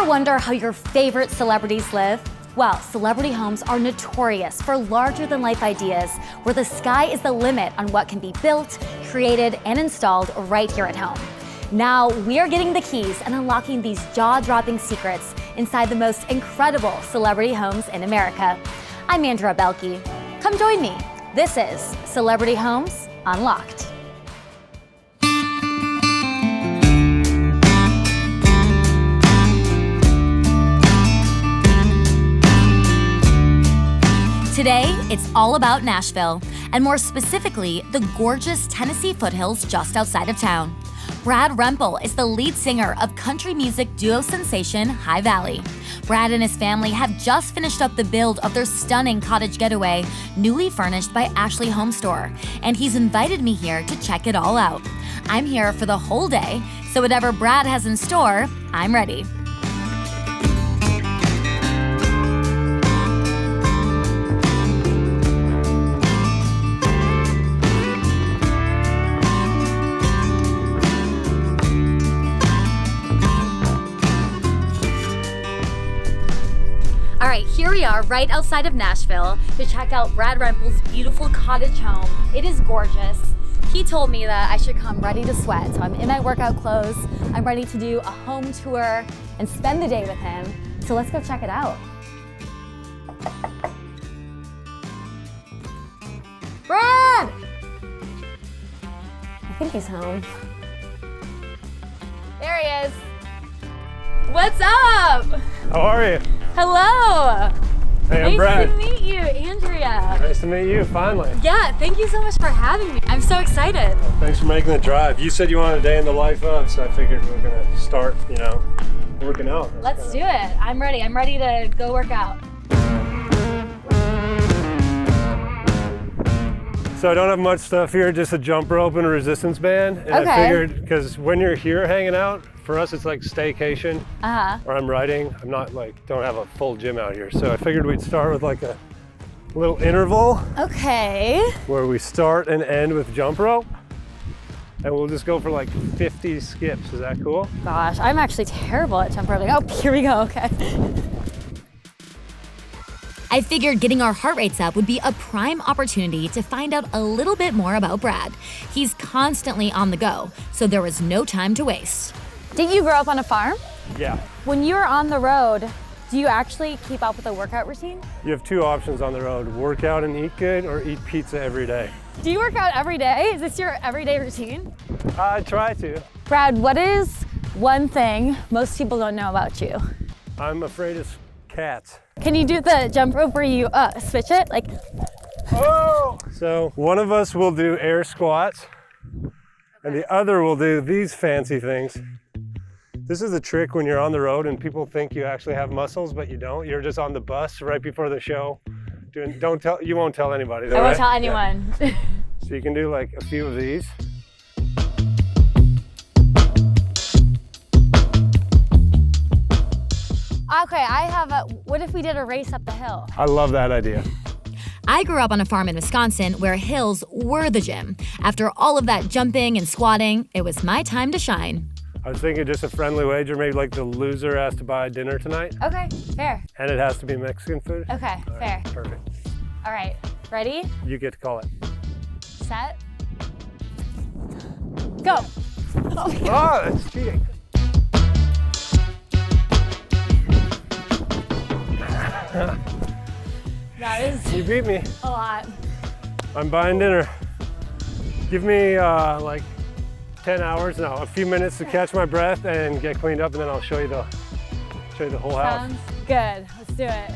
Ever wonder how your favorite celebrities live? Well, celebrity homes are notorious for larger-than-life ideas where the sky is the limit on what can be built, created, and installed right here at home. Now, we're getting the keys and unlocking these jaw-dropping secrets inside the most incredible celebrity homes in America. I'm Andrea Boehlke. Come join me. This is Celebrity Homes Unlocked. Today, it's all about Nashville, and more specifically, the gorgeous Tennessee foothills just outside of town. Brad Rempel is the lead singer of country music duo sensation High Valley. Brad and his family have just finished up the build of their stunning cottage getaway, newly furnished by Ashley HomeStore, and he's invited me here to check it all out. I'm here for the whole day, so whatever Brad has in store, I'm ready. All right, here we are right outside of Nashville to check out Brad Rempel's beautiful cottage home. It is gorgeous. He told me that I should come ready to sweat, so I'm in my workout clothes. I'm ready to do a home tour and spend the day with him. So let's go check it out. Brad! I think he's home. There he is. What's up? How are you? Hello. Hey, I'm Brad. Nice to meet you, Andrea. Nice to meet you, finally. Yeah, thank you so much for having me. I'm so excited. Thanks for making the drive. You said you wanted a day in the life of, so I figured we were gonna start, working out. Let's do it. I'm ready. I'm ready to go work out. So I don't have much stuff here, just a jump rope and a resistance band. And Okay. I figured, because when you're here hanging out, for us it's like staycation, or I'm writing. I'm not don't have a full gym out here. So I figured we'd start with like a little interval. Okay. Where we start and end with jump rope. And we'll just go for like 50 skips. Is that cool? Gosh, I'm actually terrible at jump roping. Oh, here we go. Okay. I figured getting our heart rates up would be a prime opportunity to find out a little bit more about Brad. He's constantly on the go, so there was no time to waste. Didn't you grow up on a farm? Yeah. When you're on the road, do you actually keep up with a workout routine? You have two options on the road, work out and eat good, or eat pizza every day. Do you work out every day? Is this your everyday routine? I try to. Brad, what is one thing most people don't know about you? I'm afraid of cats. Can you do the jump rope where you switch it? Like, oh! So one of us will do air squats, and the other will do these fancy things. This is a trick when you're on the road and people think you actually have muscles, but you don't. You're just on the bus right before the show. You won't tell anybody though, I won't right? tell anyone. Yeah. So you can do like a few of these. Okay, what if we did a race up the hill? I love that idea. I grew up on a farm in Wisconsin where hills were the gym. After all of that jumping and squatting, it was my time to shine. I was thinking just a friendly wager, maybe like the loser has to buy dinner tonight. Okay, fair. And it has to be Mexican food. Okay, All fair. right, perfect. All right, ready? You get to call it. Set. Go. Oh, that's cheating. that is You beat me. a lot. I'm buying dinner. Give me like 10 hours, no, a few minutes to catch my breath and get cleaned up, and then I'll show you the whole house. Sounds good. Let's do it.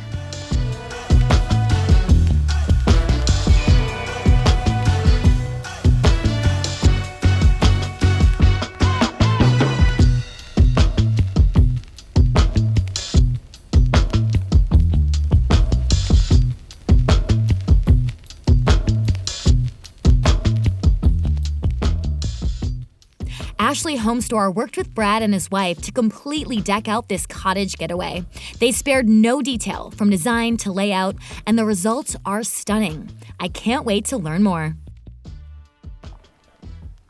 Ashley HomeStore worked with Brad and his wife to completely deck out this cottage getaway. They spared no detail from design to layout, and the results are stunning. I can't wait to learn more.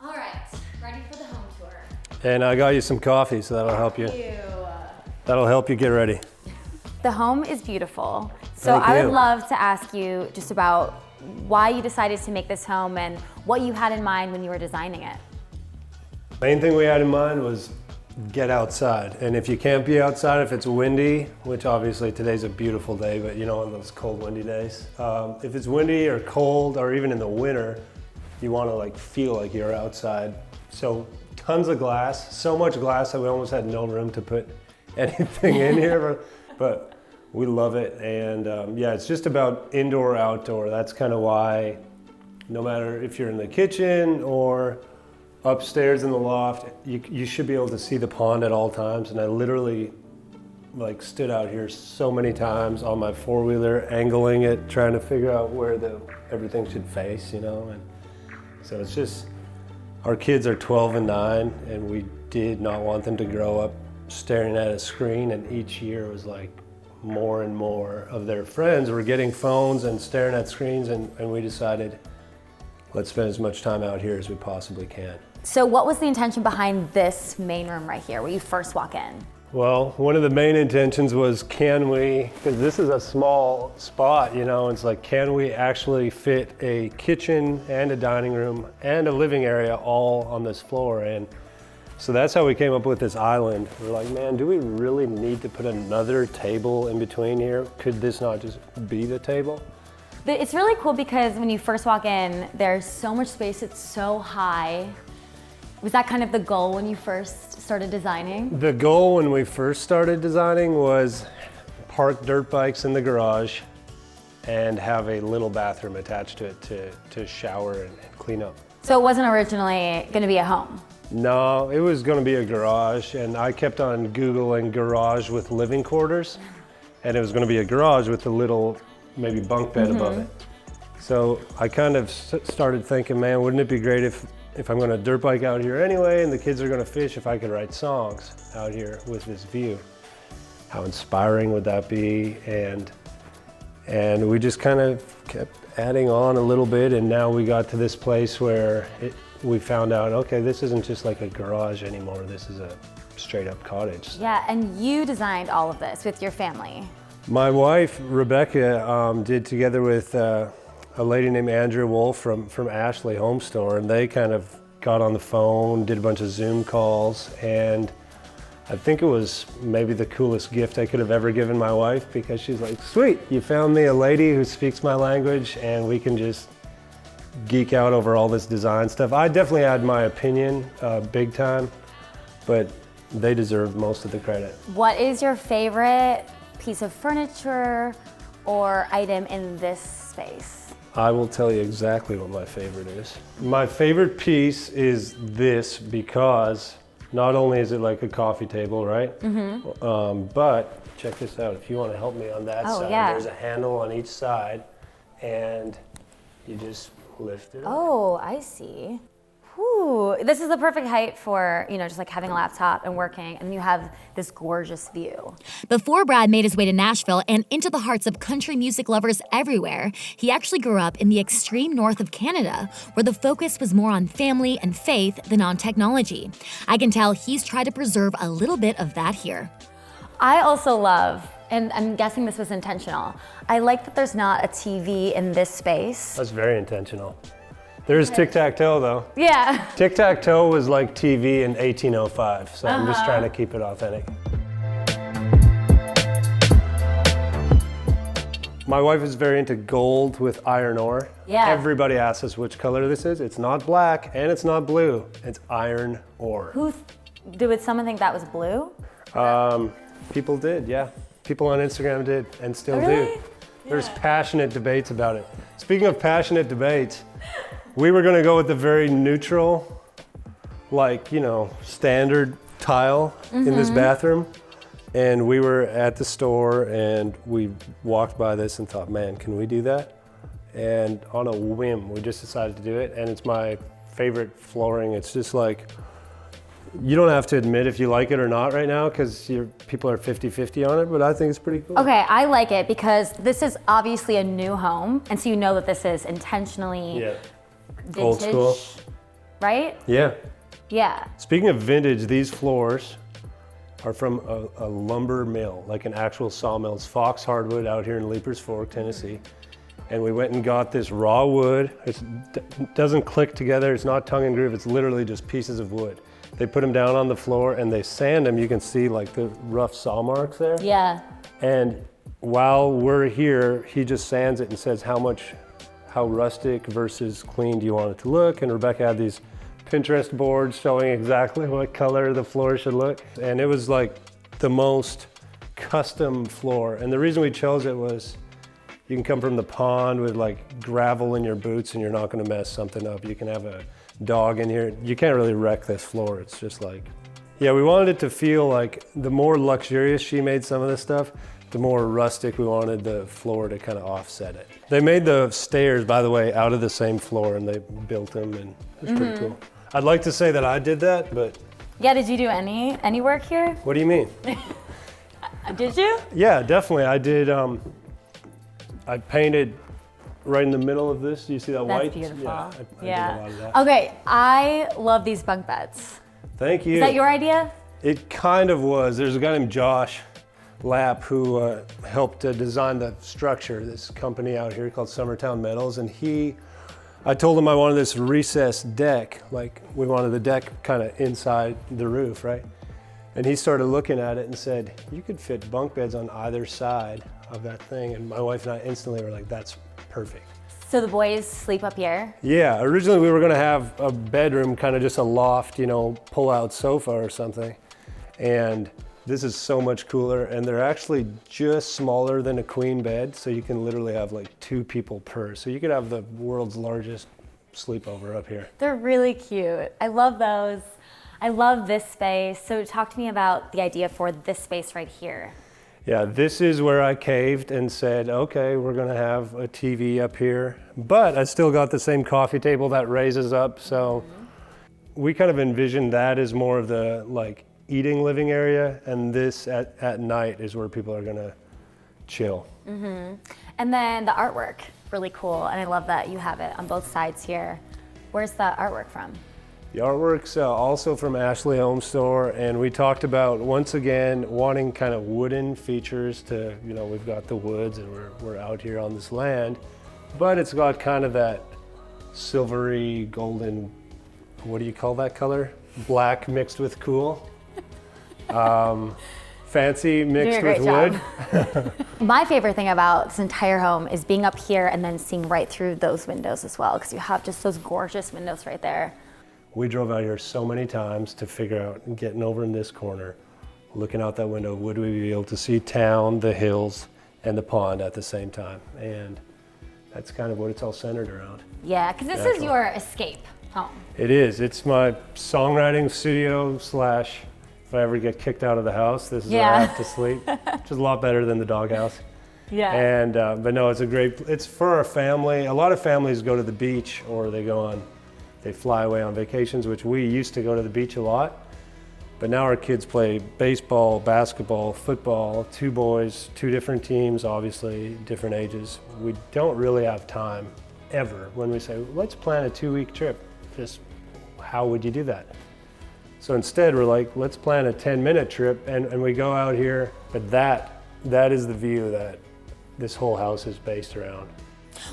All right, ready for the home tour. And I got you some coffee, so that'll help you. Ew. That'll help you get ready. The home is beautiful. So Thank I you. would love to ask you just about why you decided to make this home and what you had in mind when you were designing it. Main thing we had in mind was get outside. And if you can't be outside, if it's windy, which obviously today's a beautiful day, but you know, on those cold, windy days, if it's windy or cold, or even in the winter, you want to like feel like you're outside. So tons of glass, so much glass that we almost had no room to put anything in here, but we love it. And yeah, it's just about indoor, outdoor. That's kind of why, no matter if you're in the kitchen or upstairs in the loft, you should be able to see the pond at all times. And I literally like stood out here so many times on my four-wheeler, angling it, trying to figure out where everything should face, you know. And so it's just, our kids are 12 and 9, and we did not want them to grow up staring at a screen. And each year was like more and more of their friends were getting phones and staring at screens, and we decided, let's spend as much time out here as we possibly can. So what was the intention behind this main room right here where you first walk in? Well, one of the main intentions was, can we, because this is a small spot, you know, it's like, can we actually fit a kitchen and a dining room and a living area all on this floor? And so that's how we came up with this island. We're like, man, do we really need to put another table in between here? Could this not just be the table? It's really cool because when you first walk in, there's so much space, it's so high. Was that kind of the goal when you first started designing? The goal when we first started designing was park dirt bikes in the garage and have a little bathroom attached to it to shower and clean up. So it wasn't originally going to be a home? No, it was going to be a garage, and I kept on Googling garage with living quarters, and it was going to be a garage with a little maybe bunk bed above it. So I kind of started thinking, man, wouldn't it be great if I'm going to dirt bike out here anyway and the kids are going to fish, if I could write songs out here with this view? How inspiring would that be? And we just kind of kept adding on a little bit, and now we got to this place where we found out, okay, this isn't just like a garage anymore, this is a straight up cottage. Yeah, and you designed all of this with your family. My wife, Rebecca, did together with a lady named Andrea Boehlke from Ashley HomeStore, and they kind of got on the phone, did a bunch of Zoom calls, and I think it was maybe the coolest gift I could have ever given my wife, because she's like, sweet, you found me a lady who speaks my language and we can just geek out over all this design stuff. I definitely had my opinion big time, but they deserve most of the credit. What is your favorite piece of furniture or item in this space? I will tell you exactly what my favorite is. My favorite piece is this, because not only is it like a coffee table, right? But check this out. If you want to help me on that side, there's a handle on each side, and you just lift it up. Oh, I see. Whew. This is the perfect height for, you know, just like having a laptop and working, and you have this gorgeous view. Before Brad made his way to Nashville and into the hearts of country music lovers everywhere, he actually grew up in the extreme north of Canada, where the focus was more on family and faith than on technology. I can tell he's tried to preserve a little bit of that here. I also love, and I'm guessing this was intentional, I like that there's not a TV in this space. That's very intentional. There's tic-tac-toe though. Yeah. Tic-tac-toe was like TV in 1805, so I'm just trying to keep it authentic. My wife is very into gold with iron ore. Yeah. Everybody asks us which color this is. It's not black and it's not blue. It's iron ore. Would someone think that was blue? People did, yeah. People on Instagram did and still Really? do. There's passionate debates about it. Speaking of passionate debates, we were gonna go with the very neutral, like, you know, standard tile in this bathroom. And we were at the store and we walked by this and thought, man, can we do that? And on a whim, we just decided to do it. And it's my favorite flooring. It's just like, you don't have to admit if you like it or not right now, because people are 50-50 on it, but I think it's pretty cool. Okay, I like it because this is obviously a new home, and so you know that this is intentionally vintage, old school, right? Yeah. Yeah. Speaking of vintage, these floors, are from a lumber mill, like an actual sawmill. It's Fox Hardwood out here in Leapers Fork, Tennessee. And we went and got this raw wood. It doesn't click together, it's not tongue and groove, it's literally just pieces of wood. They put them down on the floor and they sand them. You can see like the rough saw marks there. Yeah. And while we're here, he just sands it and says how rustic versus clean do you want it to look? And Rebecca had these Pinterest boards showing exactly what color the floor should look. And it was like the most custom floor. And the reason we chose it was you can come from the pond with like gravel in your boots and you're not gonna mess something up. You can have a dog in here. You can't really wreck this floor. It's just like, yeah, we wanted it to feel like the more luxurious she made some of this stuff, the more rustic we wanted the floor to kind of offset it. They made the stairs, by the way, out of the same floor and they built them and it was pretty cool. I'd like to say that I did that, but. Yeah, did you do any work here? What do you mean? Did you? Yeah, definitely. I did, I painted right in the middle of this. Do you see that white? That's beautiful. Yeah, I did a lot of that. Okay, I love these bunk beds. Thank you. Is that your idea? It kind of was. There's a guy named Josh Lapp who helped design the structure, this company out here called Summertown Metals, and I told him I wanted this recessed deck, like we wanted the deck kind of inside the roof, right? And he started looking at it and said, you could fit bunk beds on either side of that thing. And my wife and I instantly were like, that's perfect. So the boys sleep up here? Yeah, originally we were gonna have a bedroom, kind of just a loft, pull out sofa or something. And this is so much cooler, and they're actually just smaller than a queen bed, so you can literally have like 2 people per. So you could have the world's largest sleepover up here. They're really cute. I love those. I love this space. So talk to me about the idea for this space right here. Yeah, this is where I caved and said, okay, we're gonna have a TV up here, but I still got the same coffee table that raises up, so we kind of envisioned that as more of the like eating living area, and this at night is where people are gonna chill. And then the artwork, really cool, and I love that you have it on both sides here. Where's the artwork from? The artwork's also from Ashley HomeStore, and we talked about, once again, wanting kind of wooden features to, we've got the woods and we're out here on this land, but it's got kind of that silvery, golden, what do you call that color? Black mixed with cool. Fancy mixed with wood. My favorite thing about this entire home is being up here and then seeing right through those windows as well, because you have just those gorgeous windows right there. We drove out here so many times to figure out, getting over in this corner, looking out that window, would we be able to see town, the hills, and the pond at the same time? And that's kind of what it's all centered around. Yeah, because this is your escape home. It is. It's my songwriting studio / if I ever get kicked out of the house, this is where I have to sleep, which is a lot better than the doghouse. Yeah. And, but no, it's for our family. A lot of families go to the beach or they fly away on vacations, which we used to go to the beach a lot. But now our kids play baseball, basketball, football, 2 boys, 2 different teams, obviously, different ages. We don't really have time ever when we say, let's plan a 2-week trip. Just how would you do that? So instead we're like, let's plan a 10-minute trip and we go out here, but that is the view that this whole house is based around.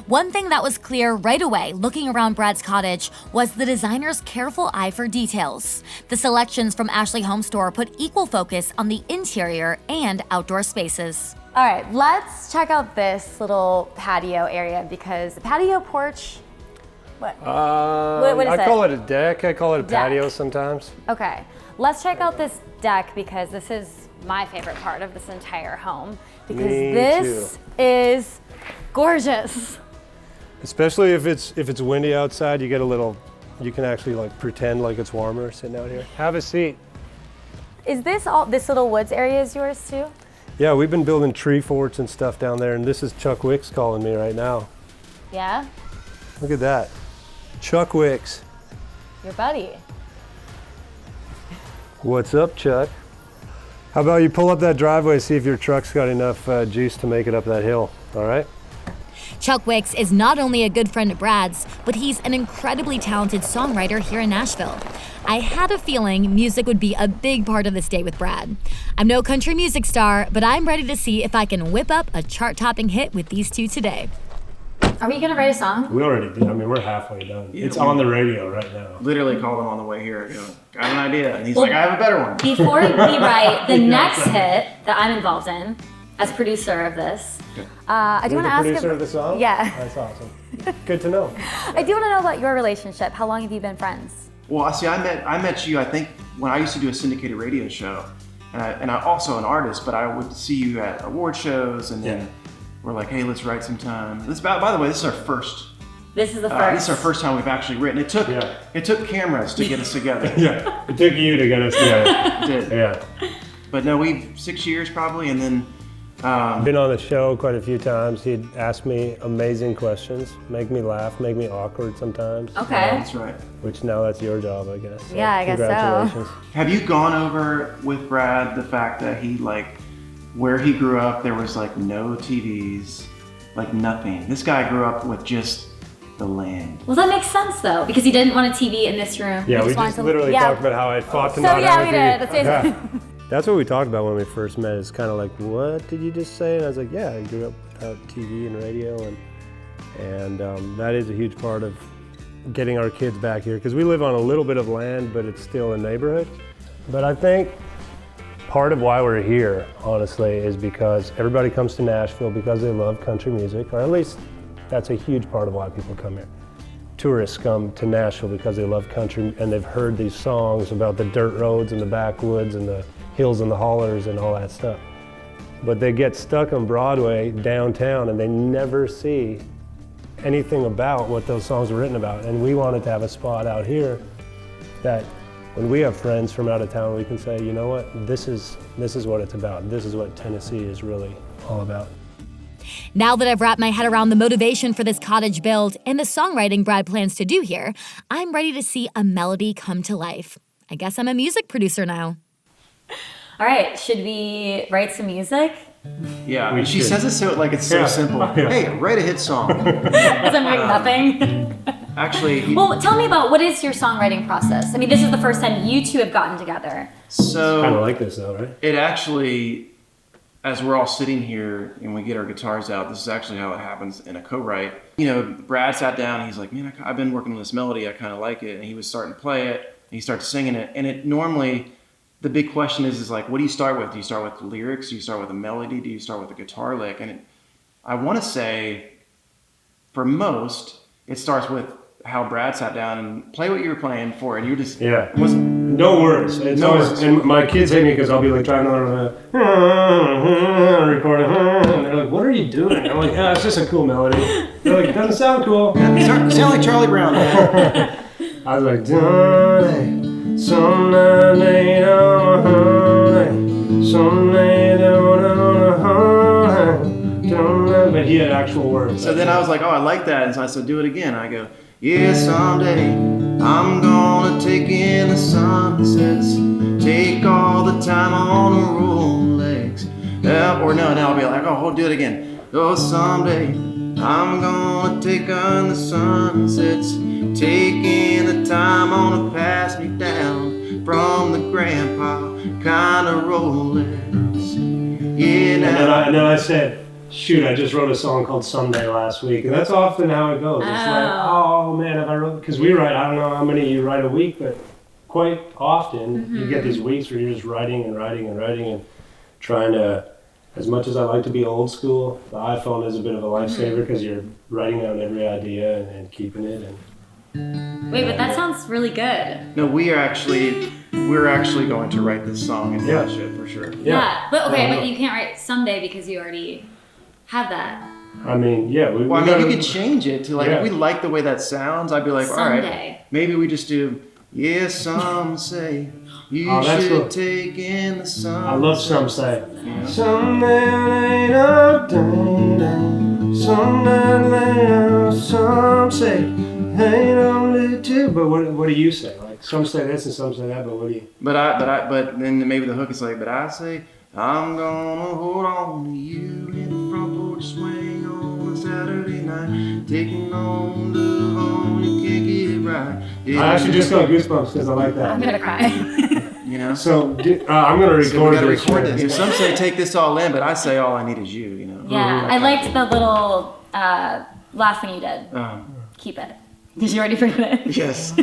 One thing that was clear right away looking around Brad's cottage was the designer's careful eye for details. The selections from Ashley HomeStore put equal focus on the interior and outdoor spaces. All right, let's check out this little patio area, because the patio porch, what is I call it a deck. I call it a patio sometimes. Okay, let's check out this deck, because this is my favorite part of this entire home, because this is gorgeous. Especially if it's windy outside, you can actually like pretend like it's warmer sitting out here. Have a seat. Is this little woods area is yours too? Yeah, we've been building tree forts and stuff down there, and this is Chuck Wicks calling me right now. Yeah? Look at that. Chuck Wicks. Your buddy. What's up, Chuck? How about you pull up that driveway, see if your truck's got enough juice to make it up that hill, all right? Chuck Wicks is not only a good friend of Brad's, but he's an incredibly talented songwriter here in Nashville. I had a feeling music would be a big part of this day with Brad. I'm no country music star, but I'm ready to see if I can whip up a chart-topping hit with these two today. Are we gonna write a song? We already did. I mean, we're halfway done. Yeah, it's on the radio right now. Literally called him on the way here. I go, got an idea. And he's like, I have a better one. Before we write the next hit that I'm involved in, as producer of this, I do want to ask. Producer of the song? Yeah. That's awesome. Good to know. I do want to know about your relationship. How long have you been friends? Well, see, I met you, I think, when I used to do a syndicated radio show. And I also an artist, but I would see you at award shows, and then we're like, hey, let's write some time. By the way, this is our first. This is the first. This is our first time we've actually written. It took cameras to get us together. Yeah, it took you to get us together. It did. Yeah. But no, 6 years probably, and then. Been on the show quite a few times. He'd ask me amazing questions, make me laugh, make me awkward sometimes. Okay. That's right. Which now that's your job, I guess. So Yeah, I guess so. congratulations. Have you gone over with Brad the fact that he, like, where he grew up, there was like no TVs, like nothing. This guy grew up with just the land. Well, that makes sense though, because he didn't want a TV in this room. Yeah, we wanted just to- literally talked about how I fought to So not yeah, have we a did. TV. That's basically. Yeah. That's what we talked about when we first met. It's kind of like, what did you just say? And I was like, yeah, I grew up without TV and radio, and that is a huge part of getting our kids back here, because we live on a little bit of land, but it's still a neighborhood. But I think part of why we're here, honestly, is because everybody comes to Nashville because they love country music, or at least that's a huge part of why people come here. Tourists come to Nashville because they love country and they've heard these songs about the dirt roads and the backwoods and the hills and the hollers and all that stuff. But they get stuck on Broadway downtown and they never see anything about what those songs were written about. And we wanted to have a spot out here that when we have friends from out of town, we can say, you know what, this is what it's about. This is what Tennessee is really all about. Now that I've wrapped my head around the motivation for this cottage build and the songwriting Brad plans to do here, I'm ready to see a melody come to life. I guess I'm a music producer now. All right, should we write some music? Yeah, she says it so like it's so simple. Yeah. Hey, write a hit song. Doesn't make nothing. Actually, Well, tell me about what is your songwriting process? I mean, this is the first time you two have gotten together. so Kind of like this though, right? it actually, as we're all sitting here and we get our guitars out, this is actually how it happens in a co-write. You know, Brad sat down and he's like, man, I've been working on this melody, I kind of like it. And he was starting to play it, and he starts singing it. And it normally, the big question is like, what do you start with? Do you start with the lyrics? Do you start with a melody? Do you start with a guitar lick? And I want to say, for most, it starts with how Brad sat down and play what you were playing for, and you just No words. It's No always, words. and my kids hate me because I'll be like trying to record, and they're like, "What are you doing?" I'm like, "Yeah, it's just a cool melody." They're like, "It doesn't sound cool." sound like Charlie Brown. I was like, "Someday, someday, someday, but he had actual words. So then I was like, oh, I like that. And so I said, do it again. I go, yeah, someday I'm gonna take in the sunsets, take all the time on the Rolex. Or no, now I'll be like, oh, do it again. Oh, someday I'm gonna take in the sunsets, take in the time on to pass me down from the grandpa kind of Rolex. Yeah, now. And then I said, shoot, I just wrote a song called Someday last week. And that's often how it goes. It's like, oh man, have I wrote, because we write, I don't know how many you write a week, but quite often you get these weeks where you're just writing and trying to, as much as I like to be old school, the iPhone is a bit of a lifesaver because you're writing down every idea and keeping it. And Wait, but that sounds really good. No, we're actually going to write this song and finish it for sure. Yeah, but you can't write someday because you already have that. I mean, yeah. Well, I mean, you could change it to like, if we like the way that sounds, I'd be like, all right, Someday. maybe we just do, yeah, some say you that's should cool. take in the sun. I love Some Say. Yeah. Someday later, someday later, some say, ain't only two. But what do you say? Like, some say this and some say that, but what do you? But then maybe the hook is like, but I say, I'm gonna hold on to you in the front porch swing on the Saturday night, taking on love on you can't get it right. Yeah. I actually just got goosebumps because I like that. I'm gonna cry. You know? So I'm gonna record So we gotta this. record this. You know, some say take this all in, but I say all I need is you, you know? Yeah, I liked the little last thing you did. Keep it. Did you already forget it? Yes.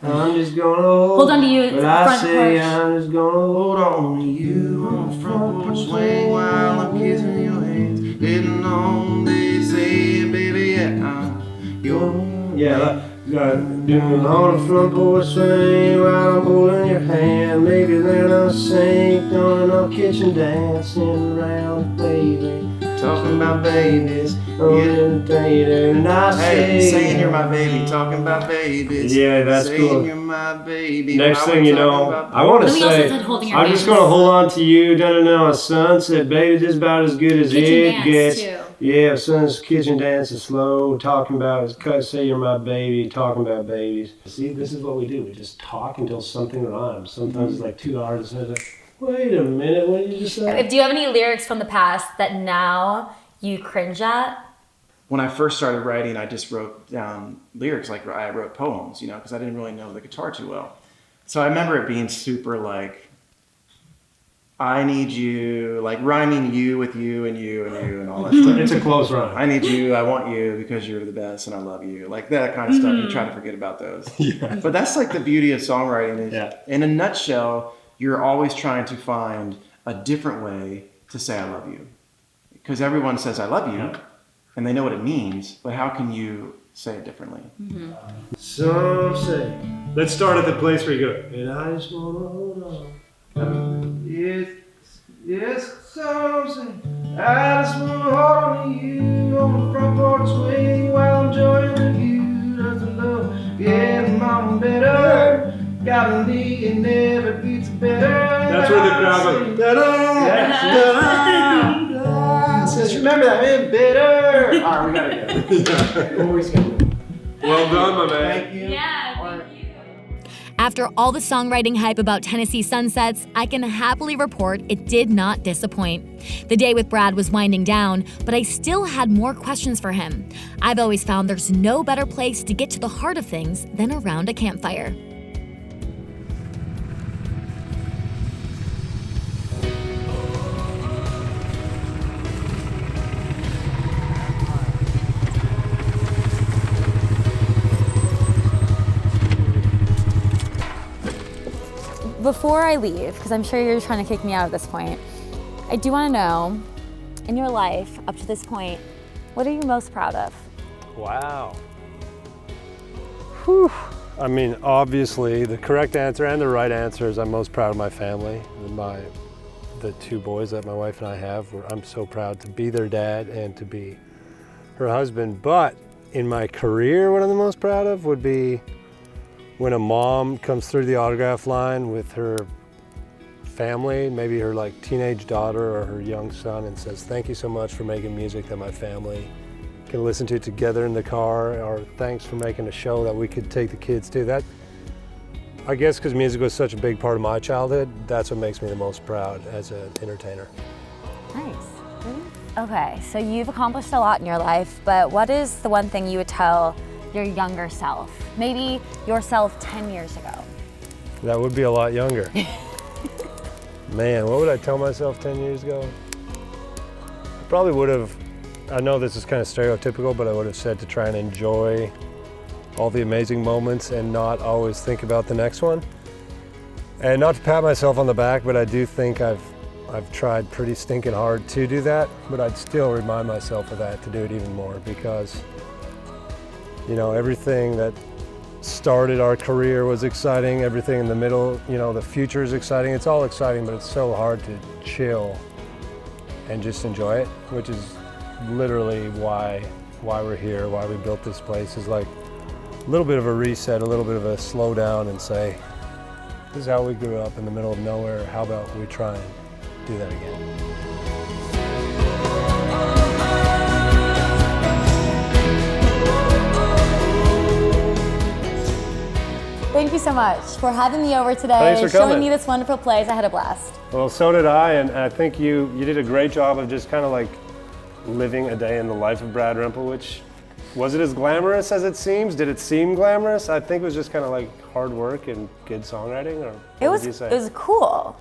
I'm just gonna hold on to you, but I front say porch. I'm just gonna hold Hold on to you on the front porch swing while I'm kissing your hands. Getting on, they say, baby, yeah, I'm your Yeah, doing on the front porch swing while I'm holding your hand. Maybe then I'll sing on our kitchen dancing around, baby. talking about babies. And I Hey, say, saying you're my baby, talking about babies. Yeah, that's saying cool. you're my baby. Next While thing we're you talking know, about I want to Then we also say, said holding your I'm just hands. gonna hold on to you down on a sunset, baby, just about as good as Kitchen it dance, gets. too. Yeah, son's kitchen dance is slow, talking about, say you're my baby, talking about babies. See, this is what we do. We just talk until something rhymes. Sometimes it's like 2 hours and it's like, wait a minute, what did you just say? Do you have any lyrics from the past that now you cringe at? When I first started writing, I just wrote down lyrics, like I wrote poems, you know, because I didn't really know the guitar too well. So I remember it being super like, I need you, like rhyming you with you and you and you and all that stuff. It's a close rhyme. I need you, I want you because you're the best and I love you. Like that kind of stuff. You try to forget about those. Yeah. But that's like the beauty of songwriting is, Yeah. in a nutshell, you're always trying to find a different way to say I love you. Because everyone says I love you and they know what it means, but how can you say it differently? Some say, Let's start at the place where you go. and I just wanna hold on. Yes, yes, some say, I just wanna hold on to you on the front porch swing while I'm joining you. Doesn't love getting mom better. Got a knee and never beats better. That's where the crowd goes. Just remember that, man, better. All right, we gotta go. Always gonna do. Well done, my man. Thank you. After all the songwriting hype about Tennessee sunsets, I can happily report it did not disappoint. The day with Brad was winding down, but I still had more questions for him. I've always found there's no better place to get to the heart of things than around a campfire. Before I leave, because I'm sure you're trying to kick me out at this point, I do want to know, in your life up to this point, what are you most proud of? Wow. Whew. I mean, obviously, the correct answer and the right answer is I'm most proud of my family, the two boys that my wife and I have. I'm so proud to be their dad and to be her husband. But in my career, what I'm the most proud of would be when a mom comes through the autograph line with her family, maybe her like teenage daughter or her young son, and says, "Thank you so much for making music that my family can listen to together in the car," or "Thanks for making a show that we could take the kids to." That, I guess because music was such a big part of my childhood, that's what makes me the most proud as an entertainer. Nice. Okay, so you've accomplished a lot in your life, but what is the one thing you would tell your younger self? Maybe yourself 10 years ago. That would be a lot younger. Man, what would I tell myself 10 years ago? I probably would have, I know this is kind of stereotypical, but I would have said to try and enjoy all the amazing moments and not always think about the next one. And not to pat myself on the back, but I do think I've tried pretty stinking hard to do that, but I'd still remind myself of that to do it even more, because you know, everything that started our career was exciting, everything in the middle, you know, the future is exciting. It's all exciting, but it's so hard to chill and just enjoy it, which is literally why we're here, why we built this place, is like a little bit of a reset, a little bit of a slow down and say, this is how we grew up in the middle of nowhere. How about we try and do that again? Thank you so much for having me over today, Thanks for showing coming. me this wonderful place. I had a blast. Well, so did I, and I think you did a great job of just kind of like living a day in the life of Brad Rempel, which, was it as glamorous as it seems? Did it seem glamorous? I think it was just kind of like hard work and good songwriting, or what did you say? It was cool.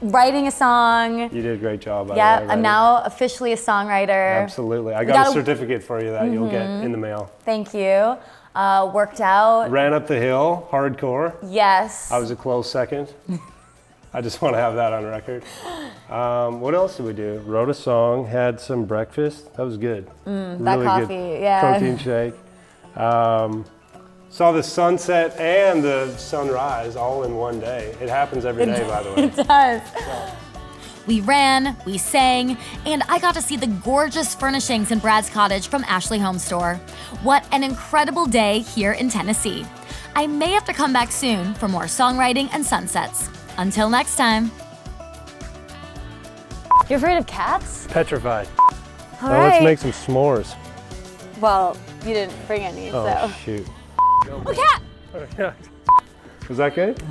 Writing a song. You did a great job. Yeah, I'm now officially a songwriter. Absolutely. I got a certificate for you that you'll get in the mail. Thank you. Worked out. Ran up the hill, hardcore. Yes. I was a close second. I just want to have that on record. What else did we do? Wrote a song, had some breakfast. That was good. That coffee, good yeah. protein shake. Saw the sunset and the sunrise all in one day. It happens every day, by the way. It does. We ran, we sang, and I got to see the gorgeous furnishings in Brad's cottage from Ashley HomeStore. What an incredible day here in Tennessee. I may have to come back soon for more songwriting and sunsets. Until next time. You're afraid of cats? Petrified. All Now right. let's make some s'mores. Well, you didn't bring any, Oh, so. shoot. Oh, cat! Was that good?